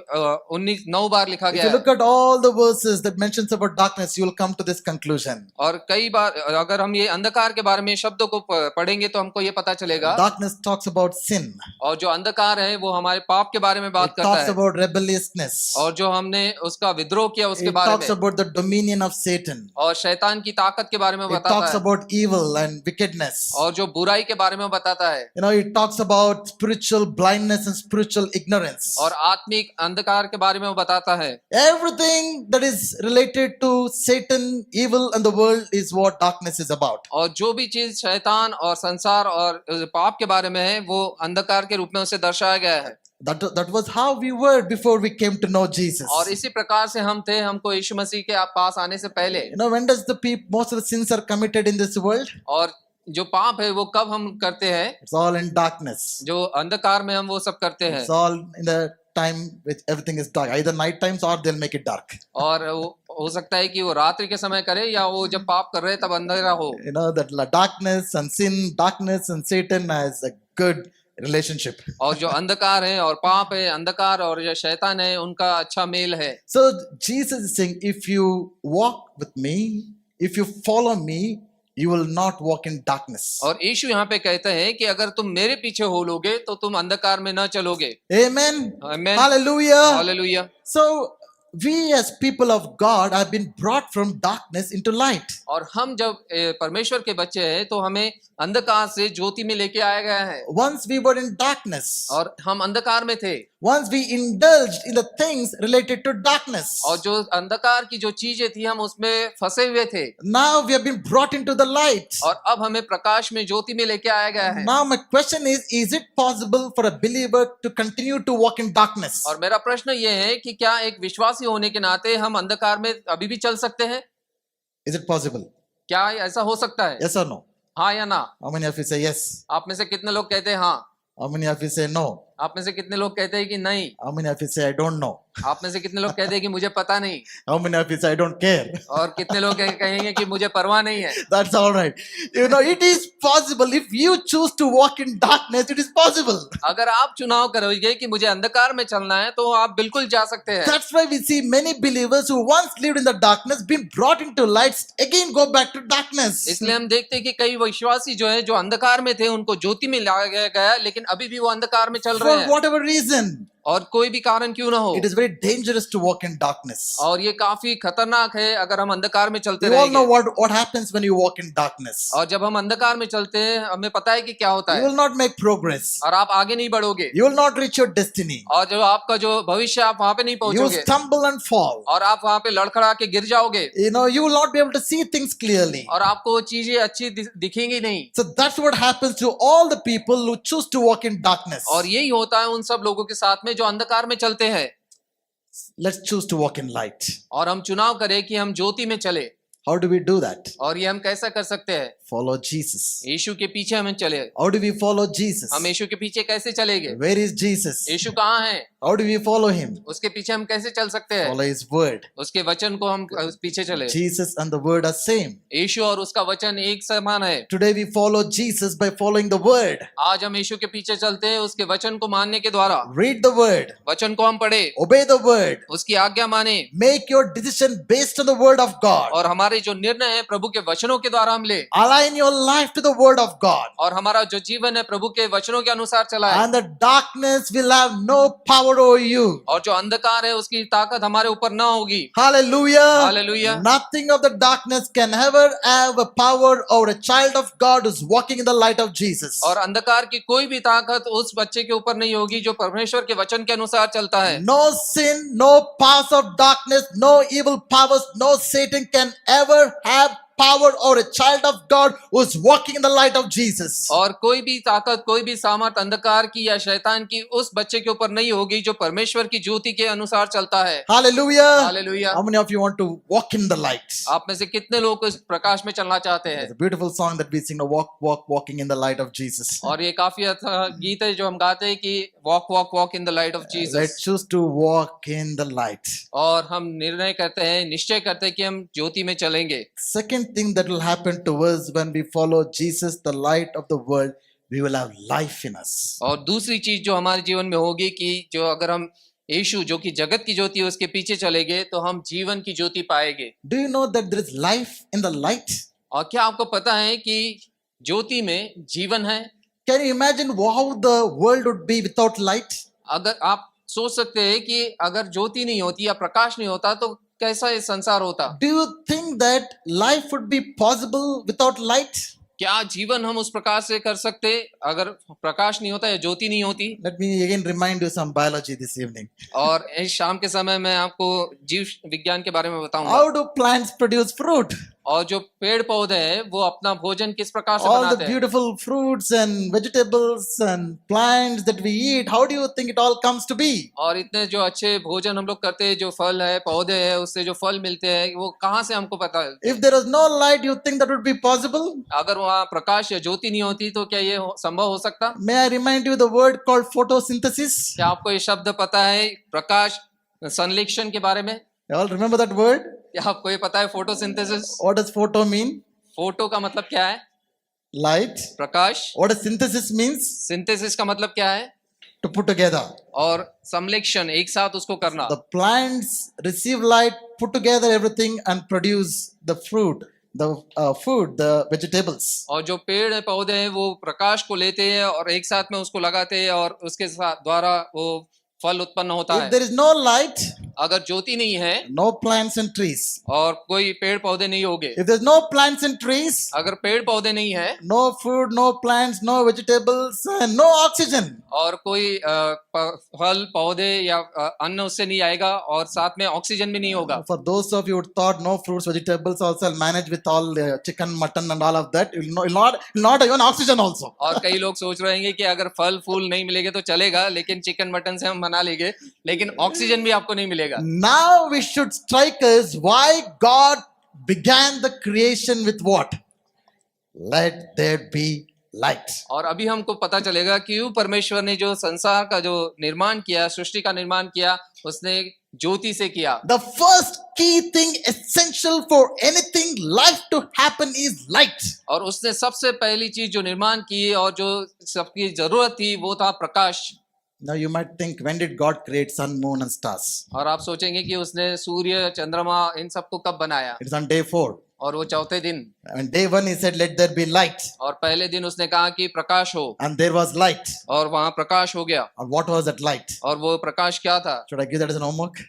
9 बार लिखा If गया you है। look at all the verses that mentions about darkness, you will come to this conclusion. और कई बार अगर हम ये अंधकार के बारे में शब्दों को पढ़ेंगे तो हमको ये पता चलेगा। Darkness talks about sin. और जो अंधकार है वो हमारे पाप के बारे में बात It करता talks है about rebelliousness. और जो हमने उसका विद्रोह किया उसके It बारे talks में about the dominion of Satan. और शैतान की ताकत के बारे में It बताता talks है about evil and wickedness. और जो बुराई के बारे में बताता है It talks about spiritual blindness and spiritual ignorance. और आत्मिक अंधकार के बारे में बताता है। Everything that is related to Satan, evil, and the world is what darkness is about. और जो भी चीज शैतान और संसार और पाप के बारे में है वो अंधकार के रूप में उसे दर्शाया गया है। That was how we were before we came to know Jesus. और इसी प्रकार से हम थे हमको यीशु मसीह के पास आने से पहले। When does most of the sins are committed in this world? और जो पाप है वो कब हम करते हैं? It's all in darkness. जो अंधकार में हम वो सब करते हैं। It's all in the time which everything is dark. Either night times or they'll make it dark. और हो सकता है कि वो रात्रि के समय करे या वो जब पाप कर रहे तब अंधेरा हो। That darkness and sin, darkness and Satan has a good relationship. और जो अंधकार है और पाप है, अंधकार और जो शैतान है उनका अच्छा मेल है। So Jesus is saying, if you walk with me, if you follow me, you will not walk in darkness. और यीशु यहाँ पे कहते हैं कि अगर तुम मेरे पीछे हो लोगे तो तुम अंधकार में न चलोगे। Amen. Amen. Hallelujah. Hallelujah. So we as people of God have been brought from darkness into light. और हम जब परमेश्वर के बच्चे हैं तो हमें अंधकार से ज्योति में लेके आया गया है। Once we were in darkness. और हम अंधकार में थे। Once we indulged in the things related to darkness. और जो अंधकार की जो चीजें थी हम उसमें फंसे हुए थे। Now we have been brought into the light. और अब हमें प्रकाश में ज्योति में लेके आया गया है। Now my question is it possible for a believer to continue to walk in darkness? और मेरा प्रश्न ये है कि क्या एक विश्वासी होने के नाते हम अंधकार में अभी भी चल सकते हैं? Is it possible? क्या ऐसा हो सकता है? Yes or no? हाँ या ना? How many of you say yes? आप में से कितने लोग कहते हैं हाँ? How many of you say no? आप में से कितने लोग कहते हैं कि नहीं? How many of you say I don't know? आप में से कितने लोग कहते हैं कि मुझे पता नहीं? How many of you say I don't care? और कितने लोग कहेंगे कि मुझे परवाह नहीं है? That's all right. It is possible. If you choose to walk in darkness, it is possible. अगर आप चुनाव करोगे कि मुझे अंधकार में चलना है तो आप बिल्कुल जा सकते हैं। That's why we see many believers who once lived in the darkness being brought into light again go back to darkness. इसलिए हम देखते हैं कि कई विश्वासी जो है जो अंधकार में थे उनको ज्योति में लाया गया लेकिन अभी भी वो अंधकार में चल रहे For हैं। whatever reason. और कोई भी कारण क्यों ना हो, It is very dangerous to walk in darkness. और ये काफी खतरनाक है अगर हम अंधकार में चलते You all know रहेंगे। what happens when you walk in darkness. और जब हम अंधकार में चलते हैं हमें पता है कि क्या होता You है, will not make progress. और आप आगे नहीं बढ़ोगे, You will not reach your destiny. और जो आपका जो भविष्य आप वहां पे नहीं You will पहुंचोगे, stumble and fall. और आप वहां पे लड़खड़ा के गिर जाओगे, You will not be able to see things clearly. और आपको वो चीजें अच्छी दिखेंगी नहीं। So that's what happens to all the people who choose to walk in darkness. और यही होता है उन सब लोगों के साथ में जो अंधकार में चलते हैं। Let's choose to walk in light. और हम चुनाव करें कि हम ज्योति में चले। How do we do that? और ये हम कैसा कर सकते हैं? Follow Jesus. यीशु के पीछे हमें चले। How do we follow Jesus? हम यीशु के पीछे कैसे चलेंगे? Where is Jesus? यीशु कहाँ है? How do we follow him? उसके पीछे हम कैसे चल सकते हैं? Follow his word. उसके वचन को हम पीछे चले। Jesus and the word are same. यीशु और उसका वचन एक समान है। Today we follow Jesus by following the word. आज हम यीशु के पीछे चलते हैं उसके वचन को मानने के द्वारा। Read the word. वचन को हम पढ़े, Obey the word. उसकी आज्ञा माने, Make your decision based on the word of God. और हमारे जो निर्णय है प्रभु के वचनों के द्वारा हम ले, Align your life to the word of God. और हमारा जो जीवन है प्रभु के वचनों के अनुसार चला है। And the darkness will have no power over you. और जो अंधकार है उसकी ताकत हमारे ऊपर ना होगी। Hallelujah. Hallelujah. Nothing of the darkness can ever have a power over a child of God who's walking in the light of Jesus. और अंधकार की कोई भी ताकत उस बच्चे के ऊपर नहीं होगी जो परमेश्वर के वचन के अनुसार चलता है। No sin, no powers of darkness, no evil powers, no Satan can ever have power over a child of God who is walking in the light of Jesus. और कोई भी ताकत, कोई भी सामर्थ अंधकार की या शैतान की उस बच्चे के ऊपर नहीं होगी जो परमेश्वर की ज्योति के अनुसार चलता है। Hallelujah. Hallelujah. How many of you want to walk in the light? आप में से कितने लोग इस प्रकाश में चलना चाहते हैं? It's a beautiful song that we sing, walking in the light of Jesus. और ये काफी अच्छा गीत है जो हम गाते हैं कि walk in the light of Jesus। Let's choose to walk in the light. और हम निर्णय करते हैं, निश्चय करते हैं कि हम ज्योति में चलेंगे। Second thing that will happen to us when we follow Jesus, the light of the world, we will have life in us. और दूसरी चीज जो हमारे जीवन में होगी कि जो अगर हम यीशु जो कि जगत की ज्योति है उसके पीछे चलेंगे तो हम जीवन की ज्योति पाएंगे। Do you know that there is life in the light? और क्या आपको पता है कि ज्योति में जीवन है? Can you imagine how the world would be without light? अगर आप सोच सकते हैं कि अगर ज्योति नहीं होती या प्रकाश नहीं होता तो कैसा ये संसार होता? Do you think that life would be possible without light? क्या जीवन हम उस प्रकाश से कर सकते अगर प्रकाश नहीं होता या ज्योति नहीं होती? Let me again remind you some biology this evening. और इस शाम के समय में आपको जीव विज्ञान के बारे में बताऊंगा। How do plants produce fruit? और जो पेड़ पौधे हैं वो अपना भोजन किस प्रकार से All the बनाते हैं? beautiful fruits and vegetables and plants that we eat, how do you think it all comes to be? और इतने जो अच्छे भोजन हम लोग करते हैं, जो फल है, पौधे हैं, उससे जो फल मिलते हैं, वो कहाँ से हमको पता है? If there was no light, you think that would be possible? अगर वहाँ प्रकाश या ज्योति नहीं होती तो क्या ये संभव हो सकता? May I remind you the word called photosynthesis? क्या आपको ये शब्द पता है प्रकाश संश्लेषण के बारे में? You all remember that word? क्या आपको ये पता है photosynthesis? What does photo mean? Photo का मतलब क्या है? Light. Prakash. What does synthesis means? Synthesis का मतलब क्या है? To put together. और संश्लेषण एक साथ उसको करना। The plants receive light, put together everything and produce the fruit, the food, the vegetables. और जो पेड़ है पौधे हैं वो प्रकाश को लेते हैं और एक साथ में उसको लगाते हैं और उसके साथ द्वारा वो फल उत्पन्न होता If है। there is no light, अगर ज्योति नहीं है no plants and trees. और कोई पेड़ पौधे नहीं होंगे, If there's no plants and trees, अगर पेड़ पौधे नहीं है no food, no plants, no vegetables, and no oxygen. और कोई फल पौधे या अन्न उससे नहीं आएगा और साथ में ऑक्सीजन भी नहीं होगा। For those of you who thought no fruits, vegetables, also I'll manage with all chicken, mutton, and all of that. You'll not even oxygen also. और कई लोग सोच रहे हैं कि अगर फल फूल नहीं मिलेंगे तो चलेगा, लेकिन चिकन मटन से हम बना लेंगे, लेकिन ऑक्सीजन भी आपको नहीं मिलेगा। Now we should strike us why God began the creation with what? Let there be light. और अभी हमको पता चलेगा कि क्यों परमेश्वर ने जो संसार का जो निर्माण किया, सृष्टि का निर्माण किया, उसने ज्योति से किया। The first key thing essential for anything life to happen is light. और उसने सबसे पहली चीज जो निर्माण की और जो सबकी जरूरत थी वो था प्रकाश। Now you might think, when did God create sun, moon, and stars? और आप सोचेंगे कि उसने सूर्य, चंद्रमा इन सबको कब बनाया? It is on day 4. और वो चौथे दिन, And day one he said, "Let there be light," और पहले दिन उसने कहा कि प्रकाश हो, and there was light. और वहां प्रकाश हो गया। And what was that light? और वो प्रकाश क्या था? Should I give that as an homework?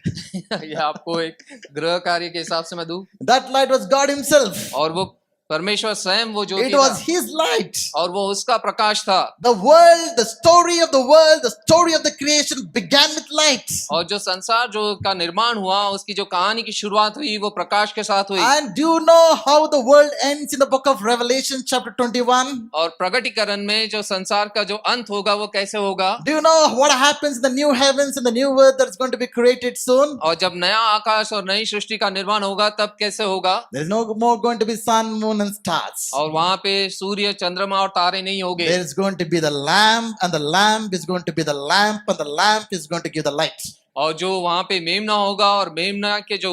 ये आपको एक गृह कार्य के हिसाब से मैं दूं। That light was God Himself. और वो परमेश्वर स्वयं वो ज्योति It was था, His light. और वो उसका प्रकाश था। The world, the story of the world, the story of the creation began with light. और जो संसार जो का निर्माण हुआ, उसकी जो कहानी की शुरुआत हुई वो प्रकाश के साथ हुई। And do you know how the world ends in the book of Revelation, chapter 21? और प्रकटीकरण में जो संसार का जो अंत होगा वो कैसे होगा? Do you know what happens in the new heavens and the new earth that's going to be created soon? और जब नया आकाश और नई सृष्टि का निर्माण होगा तब कैसे होगा? There is no more going to be sun, moon, and stars. और वहां पे सूर्य, चंद्रमा और तारे नहीं होंगे। There is going to be the lamb, and the lamb is going to be the lamp, and the lamp is going to give the light. और जो वहां पे मेमना होगा, और मेमना के जो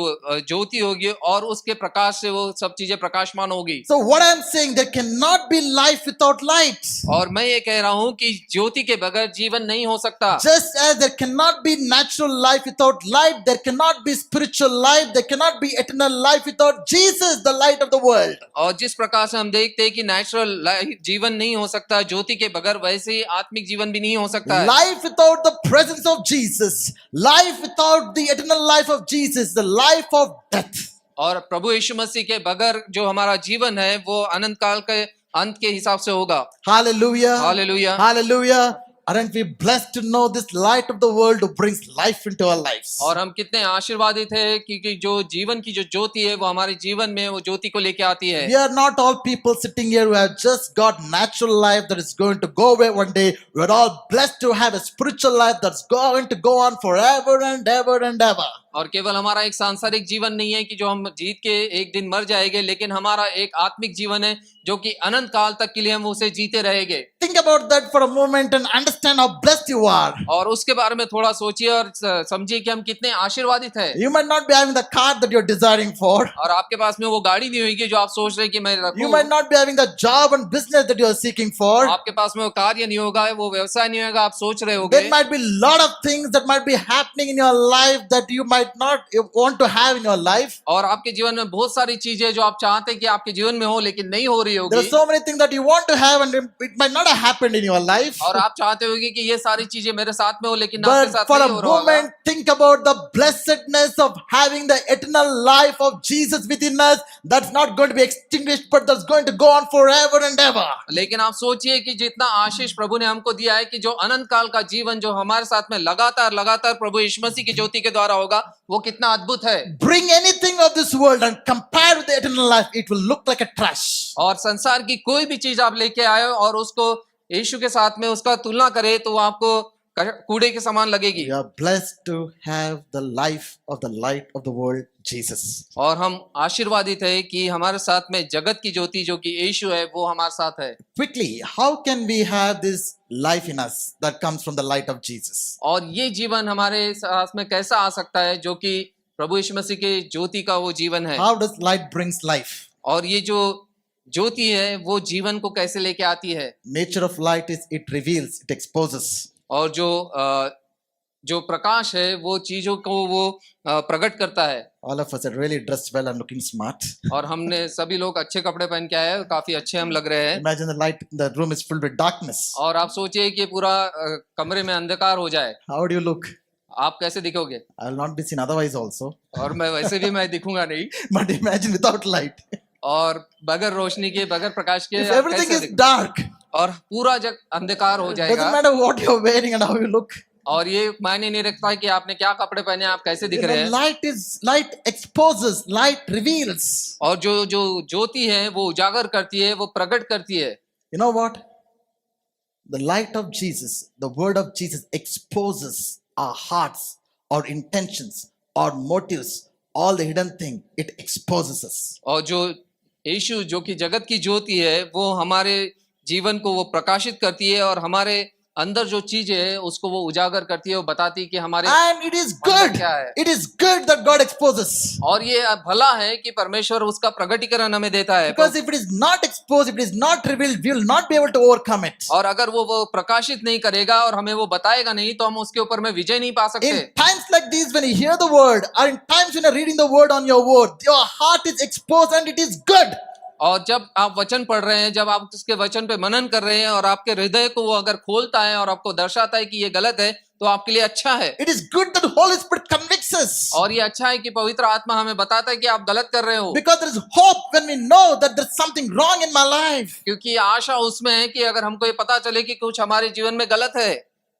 ज्योति होगी, और उसके प्रकाश से वो सब चीजें प्रकाशमान होगी। So what I'm saying, there cannot be life without light. और मैं ये कह रहा हूँ कि ज्योति के बगैर जीवन नहीं हो सकता। Just as there cannot be natural life without light, there cannot be spiritual life, there cannot be eternal life without Jesus, the light of the world. और जिस प्रकार से हम देखते हैं कि नेचुरल जीवन नहीं हो सकता ज्योति के बगैर, वैसे ही आत्मिक जीवन भी नहीं हो सकता है। Life without the presence of Jesus, life without the eternal life of Jesus, the life of death. और प्रभु यीशु मसीह के बगैर जो हमारा जीवन है वो अनंत काल के अंत के हिसाब से होगा। Hallelujah. Hallelujah. Hallelujah. Aren't we blessed to know this light of the world who brings life into our lives? और हम कितने आशीर्वादित हैं कि जो जीवन की जो ज्योति है वो हमारे जीवन में वो ज्योति को लेके आती है। We are not all people sitting here who have just got natural life that is going to go away one day. We are all blessed to have a spiritual life that's going to go on forever and ever and ever. और केवल हमारा एक सांसारिक जीवन नहीं है कि जो हम जीत के एक दिन मर जाएंगे, लेकिन हमारा एक आत्मिक जीवन है जो कि अनंत काल तक के लिए हम उसे जीते रहेंगे। Think about that for a moment and understand how blessed you are. और उसके बारे में थोड़ा सोचिए और समझिए कि हम कितने आशीर्वादित हैं। You might not be having the car that you're desiring for. और आपके पास में वो गाड़ी नहीं होगी जो आप सोच रहे हैं कि मैं You रखूं। might not be having the job and business that you're seeking for. आपके पास में वो कार्य नहीं होगा, वो व्यवसाय नहीं होगा, आप सोच रहे होगे। There might be a lot of things that might be happening in your life that you might not want to have in your life. और आपके जीवन में बहुत सारी चीजें जो आप चाहते हैं कि आपके जीवन में हो लेकिन नहीं हो रही There होगी। are so many things that you want to have and it might not have happened in your life. और आप चाहते होगे कि ये सारी चीजें मेरे साथ में हो, लेकिन आपके But साथ for नहीं a हो रहा होगा। moment, think about the blessedness of having the eternal life of Jesus within us. That's not going to be extinguished, but that's going to go on forever and ever. लेकिन आप सोचिए कि जितना आशीष प्रभु ने हमको दिया है कि जो अनंत काल का जीवन जो हमारे साथ में लगातार लगातार प्रभु यीशु मसीह की ज्योति के द्वारा होगा, वो कितना अद्भुत है। Bring anything of this world and compare with the eternal life, it will look like a trash. और संसार की कोई भी चीज आप लेके आए और उसको यीशु के साथ में उसका तुलना करे तो वो आपको कूड़े के समान लगेगी। We are blessed to have the life of the light of the world, Jesus. और हम आशीर्वादित है कि हमारे साथ में जगत की ज्योति जो कि यीशु है वो हमारे साथ है। Quickly, how can we have this life in us that comes from the light of Jesus? और ये जीवन हमारे साथ में कैसा आ सकता है जो कि प्रभु यीशु मसीह के ज्योति का वो जीवन है। How does light brings life? और ये जो ज्योति है वो जीवन को कैसे लेके आती है। Nature of light is it reveals, it exposes. और जो प्रकाश है वो चीजों को वो प्रकट करता है। All of us are really dressed well and looking smart. और हमने सभी लोग अच्छे कपड़े पहन के आए हैं, काफी अच्छे हम लग रहे हैं। Imagine the light, the room is filled with darkness. और आप सोचिए कि पूरा कमरे में अंधकार हो जाए, How do you look? आप कैसे दिखोगे? I will not be seen otherwise also. और मैं वैसे भी मैं दिखूंगा नहीं। But imagine without light. और बगैर रोशनी के, बगैर प्रकाश के If आप everything कैसे is दिखोगे? dark, और पूरा जग अंधकार हो doesn't जाएगा। matter what you're wearing and how you look. और ये मायने नहीं रखता है कि आपने क्या कपड़े पहने, आप कैसे दिख रहे The हैं। light exposes, light reveals. और जो ज्योति है वो उजागर करती है, वो प्रकट करती है। You know what? The light of Jesus, the word of Jesus exposes our hearts, our intentions, our motives, all the hidden thing. It exposes us. और जो यीशु जो कि जगत की ज्योति है वो हमारे जीवन को वो प्रकाशित करती है और हमारे अंदर जो चीजें है उसको वो उजागर करती है, वो बताती है कि हमारे And it is अंदर good. क्या है। It is good that God exposes. और ये भला है कि परमेश्वर उसका प्रगटीकरण हमें देता है, Because if it is not exposed, if it is not revealed, we will not be able to overcome it. और अगर वो प्रकाशित नहीं करेगा और हमें वो बताएगा नहीं तो हम उसके ऊपर में विजय नहीं पा सकते। In times like these, when you hear the word, or in times when you're reading the word on your word, your heart is exposed and it is good. और जब आप वचन पढ़ रहे हैं, जब आप उसके वचन पे मनन कर रहे हैं और आपके हृदय को वो अगर खोलता है और आपको दर्शाता है कि ये गलत है, तो आपके लिए अच्छा है। It is good that the Holy Spirit convicts us. और ये अच्छा है कि पवित्र आत्मा हमें बताता है कि आप गलत कर रहे हो, Because there is hope when we know that there's something wrong in my life. क्योंकि आशा उसमें है कि अगर हमको ये पता चले कि कुछ हमारे जीवन में गलत है।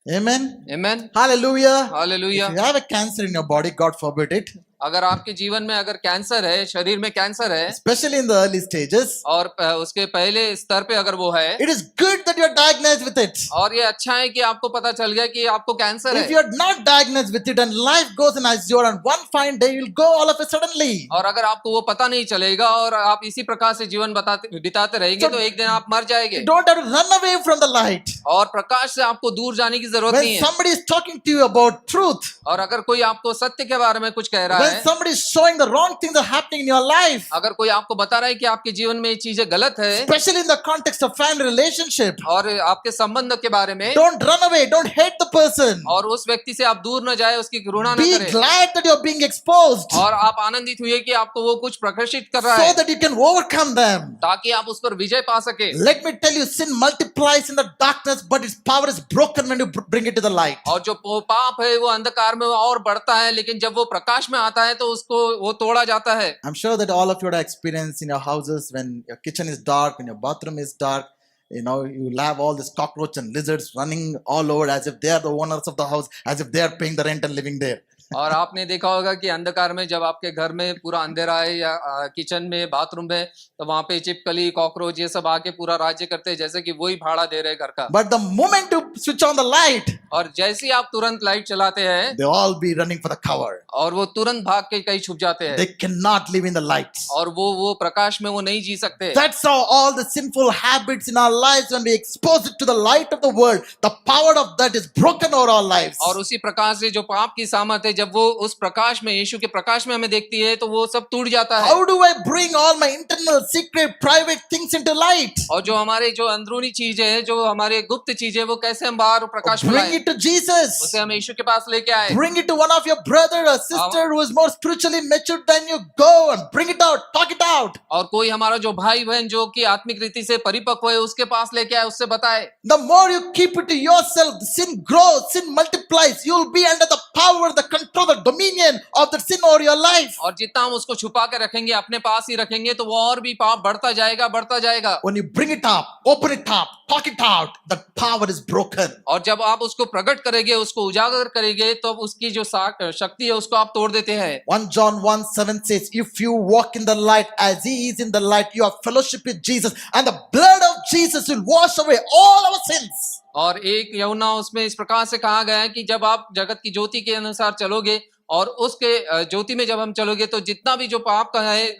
Amen. Amen, Hallelujah. Hallelujah. If you have a cancer in your body, God forbid it, अगर आपके जीवन में अगर कैंसर है, शरीर में कैंसर है, especially in the early stages, और उसके पहले स्तर पे अगर वो है, it is good that you are diagnosed with it. और ये अच्छा है कि आपको पता चल गया कि आपको कैंसर If है। you are not diagnosed with it and life goes in as you are, and one fine day you'll go all of a suddenly. और अगर आपको वो पता नहीं चलेगा और आप इसी प्रकार से जीवन बिताते रहेंगे तो एक दिन आप मर जाएंगे। You don't have to run away from the light. और प्रकाश से आपको दूर जाने की जरूरत नहीं When है। somebody is talking to you about truth, और अगर कोई आपको सत्य के बारे में कुछ कह रहा when है, somebody is showing the wrong things are happening in your life, अगर कोई आपको बता रहा है कि आपके जीवन में ये चीजें गलत है, especially in the context of family relationship, और आपके संबंध के बारे में, don't run away, don't hate the person. और उस व्यक्ति से आप दूर न जाए, उसकी घृणा न Be करें, glad that you're being exposed और आप आनंदित हुए कि आपको वो कुछ प्रकाशित कर रहा so है that you can overcome them. ताकि आप उस पर विजय पा सके। Let me tell you, sin multiplies in the darkness, but its power is broken when you bring it to the light. और जो पाप है वो अंधकार में और बढ़ता है, लेकिन जब वो प्रकाश में आता है तो उसको वो तोड़ा जाता है। I'm sure that all of you have experienced in your houses when your kitchen is dark, when your bathroom is dark, you'll have all these cockroach and lizards running all over as if they are the owners of the house, as if they are paying the rent and living there. और आपने देखा होगा कि अंधकार में जब आपके घर में पूरा अंधेरा है या किचन में, बाथरूम में, तो वहां पे चिपकली, कॉकरोच ये सब आके पूरा राज्य करते हैं जैसे कि वही भाड़ा दे रहे घर का। But the moment you switch on the light, और जैसे ही आप तुरंत लाइट चलाते हैं, they all be running for the cover. और वो तुरंत भाग के कहीं छुप जाते हैं, They cannot live in the light. और वो प्रकाश में वो नहीं जी सकते। That's how all the sinful habits in our lives, when we expose it to the light of the world, the power of that is broken over our lives. और उसी प्रकार से जो पाप की सामर्थ है, जब वो उस प्रकाश में, यीशु के प्रकाश में हमें देखती है, तो वो सब टूट जाता है। How do I bring all my internal, secret, private things into light? और जो हमारे जो अंदरूनी चीजें हैं, जो हमारे गुप्त चीजें, वो कैसे हम बाहर प्रकाश में Bring लाएं? it to Jesus. उसे हम यीशु के पास लेके आए। Bring it to one of your brother or sister who is more spiritually matured than you. Go and bring it out, talk it out. और कोई हमारा जो भाई बहन जो कि आत्मिक रीति से परिपक्व है, उसके पास लेके आए, उससे बताए। The more you keep it to yourself, the sin grows, sin multiplies. You will be under the power, the control, the dominion of the sin over your life. और जितना हम उसको छुपा के रखेंगे, अपने पास ही रखेंगे, तो वो और भी पाप बढ़ता जाएगा, बढ़ता जाएगा। When you bring it up, open it up, talk it out, the power is broken. और जब आप उसको प्रकट करेंगे, उसको उजागर करेंगे, तो उसकी जो शक्ति है उसको आप तोड़ देते हैं। 1 John 1:7 says, if you walk in the light as he is in the light, you have fellowship with Jesus, and the blood of Jesus will wash away all our sins. और एक यूहन्ना उसमें इस प्रकार से कहा गया है कि जब आप जगत की ज्योति के अनुसार चलोगे और उसके ज्योति में जब हम चलोगे, तो जितना भी जो पाप का है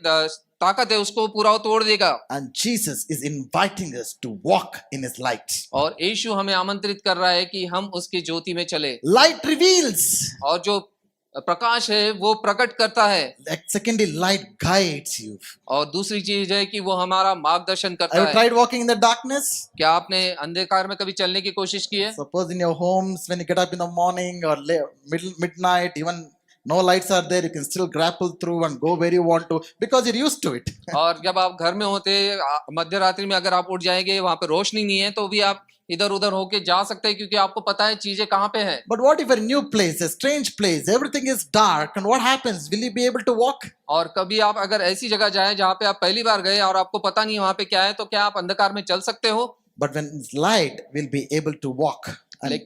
ताकत है, उसको पूरा तोड़ देगा। And Jesus is inviting us to walk in his light. और यीशु हमें आमंत्रित कर रहा है कि हम उसकी ज्योति में चले। Light reveals. और जो प्रकाश है वो प्रकट करता है। Like secondly, light guides you. और दूसरी चीज है कि वो हमारा मार्गदर्शन करता Have you है। tried walking in the darkness? क्या आपने अंधकार में कभी चलने की कोशिश की है? Suppose in your homes, when you get up in the morning or midnight, even no lights are there, you can still grapple through and go where you want to because you're used to it. और जब आप घर में होते, मध्य रात्रि में अगर आप उठ जाएंगे, वहां पे रोशनी नहीं है, तो भी आप इधर उधर होके जा सकते हैं, क्योंकि आपको पता है चीजें कहाँ पे हैं। But what if a new place, a strange place, everything is dark, and what happens? Will you be able to walk? और कभी आप अगर ऐसी जगह जाएं जहाँ पे आप पहली बार गए और आपको पता नहीं वहां पे क्या है, तो क्या आप अंधकार में चल सकते हो? But when it's light, we'll be able to walk. And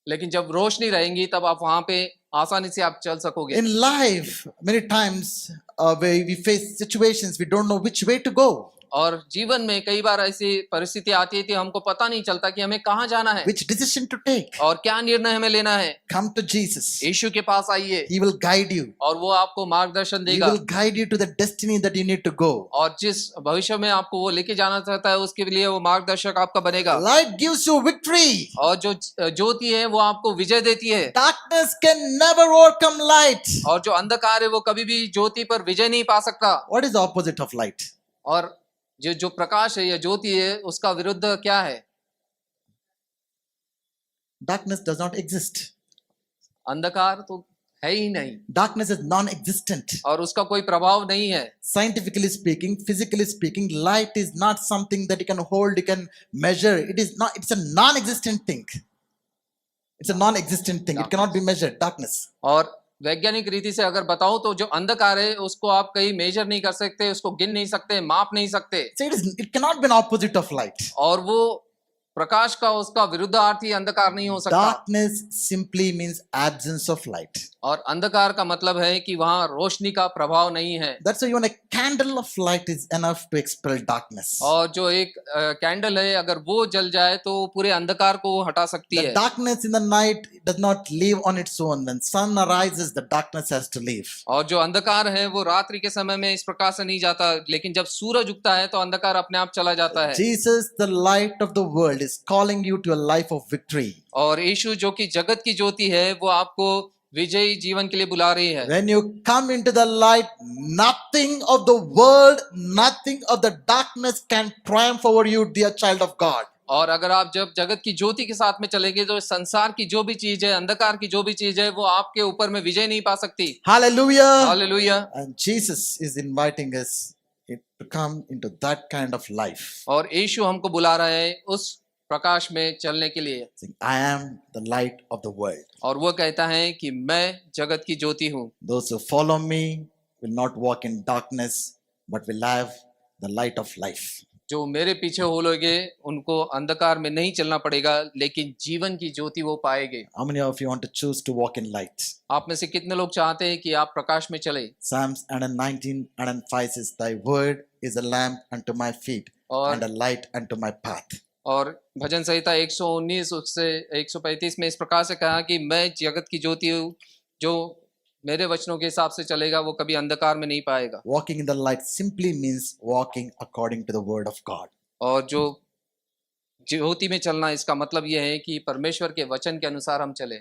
लेकिन जब रोशनी रहेंगी, तब आप वहां पे आसानी से आप चल सकोगे। in life, many times where we face situations, we don't know which way to go. और जीवन में कई बार ऐसी परिस्थिति आती है कि हमको पता नहीं चलता कि हमें कहाँ जाना है which decision to take. और क्या निर्णय हमें लेना है। Come to Jesus. यीशु के पास आइए He will guide you. और वो आपको मार्गदर्शन He देगा will guide you to the destiny that you need to go. और जिस भविष्य में आपको वो लेके जाना चाहता है उसके लिए वो मार्गदर्शक आपका बनेगा। Light gives you victory. और जो ज्योति है वो आपको विजय देती है Darkness can never overcome light. और जो अंधकार है वो कभी भी ज्योति पर विजय नहीं पा सकता। What is the opposite of light? और जो प्रकाश है या ज्योति है उसका विरुद्ध क्या है? Darkness does not exist. अंधकार तो है ही नहीं Darkness is non-existent. और उसका कोई प्रभाव नहीं है। Scientifically speaking, physically speaking, light is not something that you can hold, you can measure. It is not, it's a non-existent thing. It's a non-existent thing. It cannot be measured. Darkness. और वैज्ञानिक रीति से अगर बताऊं तो जो अंधकार है उसको आप कहीं मेजर नहीं कर सकते, उसको गिन नहीं सकते, माप नहीं सकते। So it cannot be an opposite of light. और वो प्रकाश का उसका विरुद्धार्थी अंधकार नहीं हो सकता। Darkness simply means absence of light. और अंधकार का मतलब है कि वहां रोशनी का प्रभाव नहीं है। That's why even a candle of light is enough to expel darkness. और जो एक कैंडल है अगर वो जल जाए तो पूरे अंधकार को हटा सकती The है। darkness in the night does not live on its own. When sun arises, the darkness has to leave. और जो अंधकार है वो रात्रि के समय में इस प्रकार से नहीं जाता, लेकिन जब सूरज उगता है तो अंधकार अपने आप चला जाता है। Jesus, the light of the world, is calling you to a life of victory. और यीशु जो कि जगत की ज्योति है वो आपको विजयी जीवन के लिए बुला रही है। When you come into the light, nothing of the world, nothing of the darkness can triumph over you, dear child of God. और अगर आप जब जगत की ज्योति के साथ में चलेंगे तो संसार की जो भी चीज है, अंधकार की जो भी चीज है, वो आपके ऊपर में विजय नहीं पा सकती। Hallelujah. Hallelujah. And Jesus is inviting us to come into that kind of life. और यीशु हमको बुला रहा है उस प्रकाश में चलने के लिए। Saying, I am the light of the world. और वो कहता है कि मैं जगत की ज्योति हूँ। Those who follow me will not walk in darkness, but will have the light of life. जो मेरे पीछे हो लोगे उनको अंधकार में नहीं चलना पड़ेगा, लेकिन जीवन की ज्योति वो पाएंगे। How many of you want to choose to walk in light? आप में से कितने लोग चाहते हैं कि आप प्रकाश में चले? Psalms 119:5 says, Thy word is a lamp unto my feet और- and a light unto my path. और भजन संहिता 119 से 135 में इस प्रकार से कहा कि मैं जगत की ज्योति हूँ, जो मेरे वचनों के हिसाब से चलेगा वो कभी अंधकार में नहीं पाएगा। Walking in the light simply means walking according to the word of God. और जो ज्योति में चलना इसका मतलब यह है कि परमेश्वर के वचन के अनुसार हम चले।